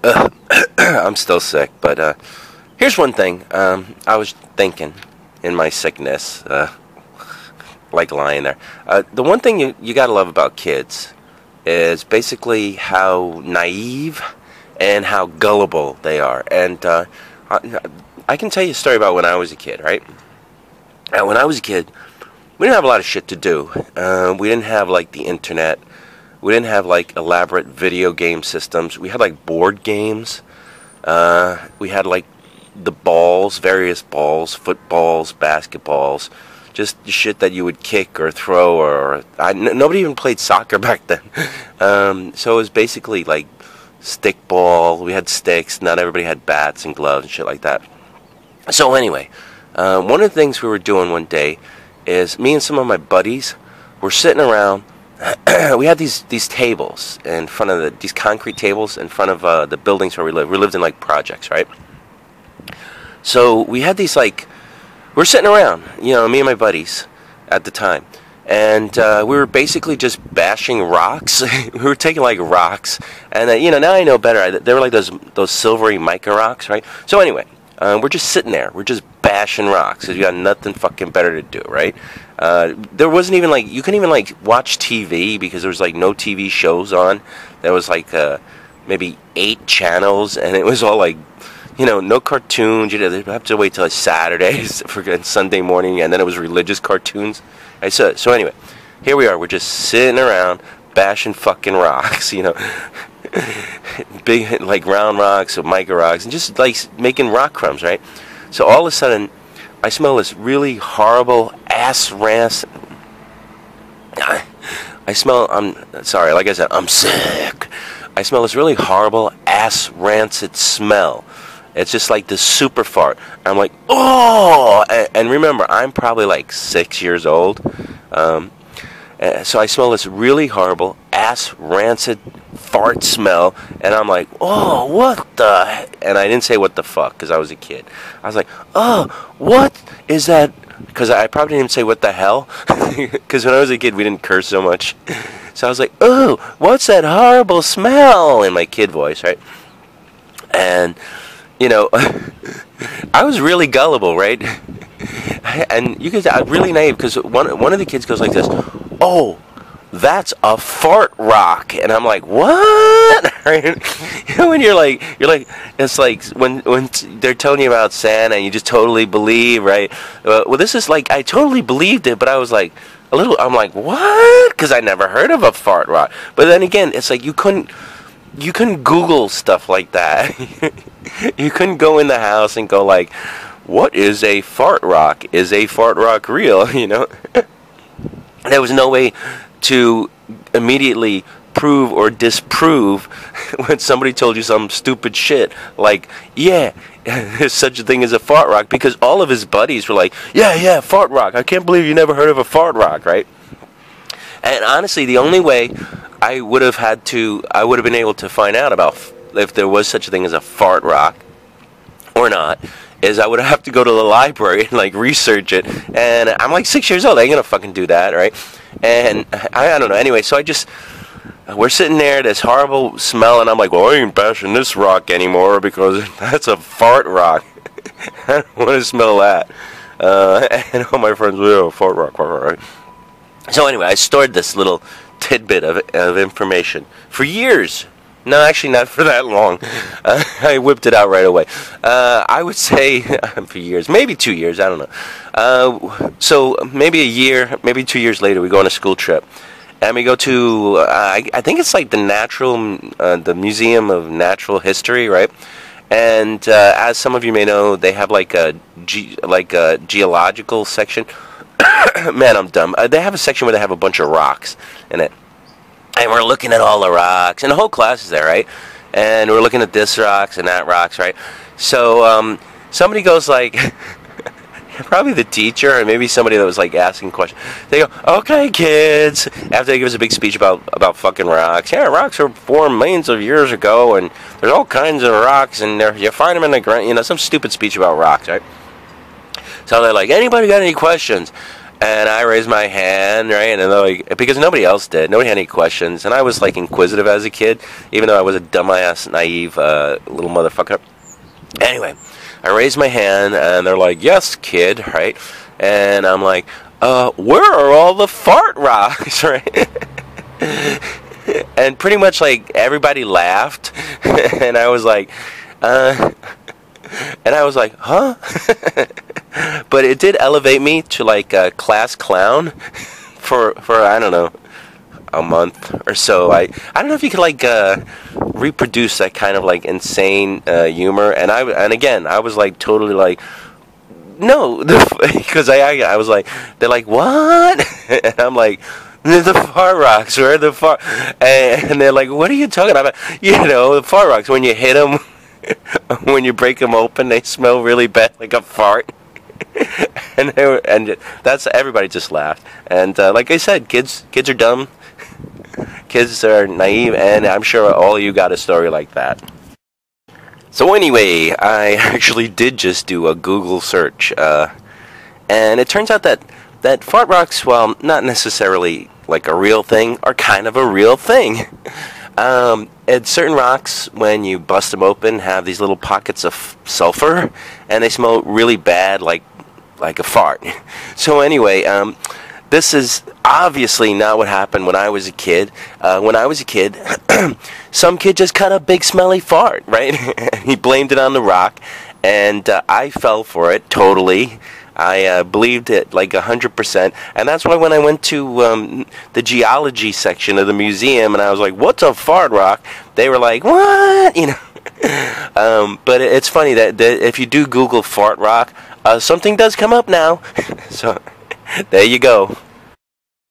I'm still sick, but here's one thing. I was thinking in my sickness, like lying there. The one thing you gotta love about kids is basically how naive and how gullible they are. And I can tell you a story about when I was a kid, right? When I was a kid, we didn't have a lot of shit to do. We didn't have like the internet. We didn't have like elaborate video game systems. We had like board games. We had like the balls, various balls, footballs, basketballs, just the shit that you would kick or throw. Or nobody even played soccer back then. So it was basically like stick ball. We had sticks. Not everybody had bats and gloves and shit like that. So anyway, one of the things we were doing one day is me and some of my buddies were sitting around. We had these tables in front of these concrete tables in front of the buildings where we lived. We lived in like projects, right? So we had these we're sitting around, me and my buddies at the time, and we were basically just bashing rocks. We were taking like rocks, and now I know better. They were like those silvery mica rocks, right? So anyway, we're just sitting there. We're just bashing rocks because we got nothing fucking better to do, right? There wasn't even you couldn't even watch TV because there was no TV shows on. There was maybe 8 channels, and it was all no cartoons. You'd have to wait till Saturdays for Sunday morning, and then it was religious cartoons. Right, so anyway, here we are. We're just sitting around bashing fucking rocks, big round rocks or mica rocks, and just making rock crumbs, right? So all of a sudden, I smell this really horrible ass rancid. I'm sorry, like I said, I'm sick. I smell this really horrible ass rancid smell. It's just like this super fart. I'm like, oh! And remember, I'm probably 6 years old. So I smell this really horrible ass rancid fart smell, and I'm like, oh, what the? And I didn't say what the fuck because I was a kid. I was like, oh, what is that? Because I probably didn't even say what the hell, because when I was a kid we didn't curse so much. So I was like, oh, what's that horrible smell, in my kid voice, right? And I was really gullible, right? And you guys are really naive because one of the kids goes like this, oh, that's a fart rock. And I'm like, what? When you're like, it's like when they're telling you about Santa and you just totally believe, right? Well, this is I totally believed it, but I was I'm like, what? Because I never heard of a fart rock. But then again, it's you couldn't Google stuff like that. You couldn't go in the house and go what is a fart rock? Is a fart rock real? There was no way to immediately prove or disprove when somebody told you some stupid shit yeah, there's such a thing as a fart rock, because all of his buddies were yeah, fart rock. I can't believe you never heard of a fart rock, right? And honestly, the only way I would have been able to find out about if there was such a thing as a fart rock or not is I would have to go to the library and research it. And I'm 6 years old. I ain't gonna fucking do that, right? And I don't know. Anyway, so we're sitting there, this horrible smell, and I'm like, well, I ain't bashing this rock anymore because that's a fart rock. I don't want to smell that. And all my friends, oh, fart rock, right? So anyway, I stored this little tidbit of information for years. No, actually not for that long. I whipped it out right away. I would say for years, maybe 2 years, I don't know. So maybe a year, maybe 2 years later, we go on a school trip. And we go to, I think it's the Museum of Natural History, right? And as some of you may know, they have a geological section. Man, I'm dumb. They have a section where they have a bunch of rocks in it. And we're looking at all the rocks, and the whole class is there, right? And we're looking at this rocks and that rocks, right? So somebody goes probably the teacher, or maybe somebody that was asking questions. They go, okay, kids, after they give us a big speech about fucking rocks. Yeah, rocks were formed millions of years ago, and there's all kinds of rocks, and you find them in the ground. Some stupid speech about rocks, right? So they're like, anybody got any questions? And I raised my hand, right? And they're like, because nobody else did. Nobody had any questions. And I was like inquisitive as a kid, even though I was a dumbass, naive little motherfucker. Anyway, I raised my hand, and they're like, yes, kid, right? And I'm like, where are all the fart rocks, right? And pretty much like everybody laughed. And I was like, huh? But it did elevate me to like a class clown for I don't know, a month or so. I don't know if you could like reproduce that kind of like insane humor. And again I was like totally like no, because I was like, they're like, what? And I'm like, the fart rocks, where are the fart? And they're like, what are you talking about? You know, the fart rocks, when you hit them, when you break them open, they smell really bad, like a fart. And that's, everybody just laughed. And like I said, kids are dumb, kids are naive, and I'm sure all of you got a story like that. So anyway, I actually did just do a Google search, and it turns out that fart rocks, while not necessarily like a real thing, are kind of a real thing. And certain rocks, when you bust them open, have these little pockets of sulfur, and they smell really bad, like a fart. So anyway, this is obviously not what happened when I was a kid. When I was a kid, some kid just cut a big smelly fart, right? He blamed it on the rock, and I fell for it totally. I believed it like 100%, and that's why when I went to the geology section of the museum, and I was like, "What's a fart rock?" They were like, "What?" You know. But it's funny that if you do Google fart rock, something does come up now. So there you go.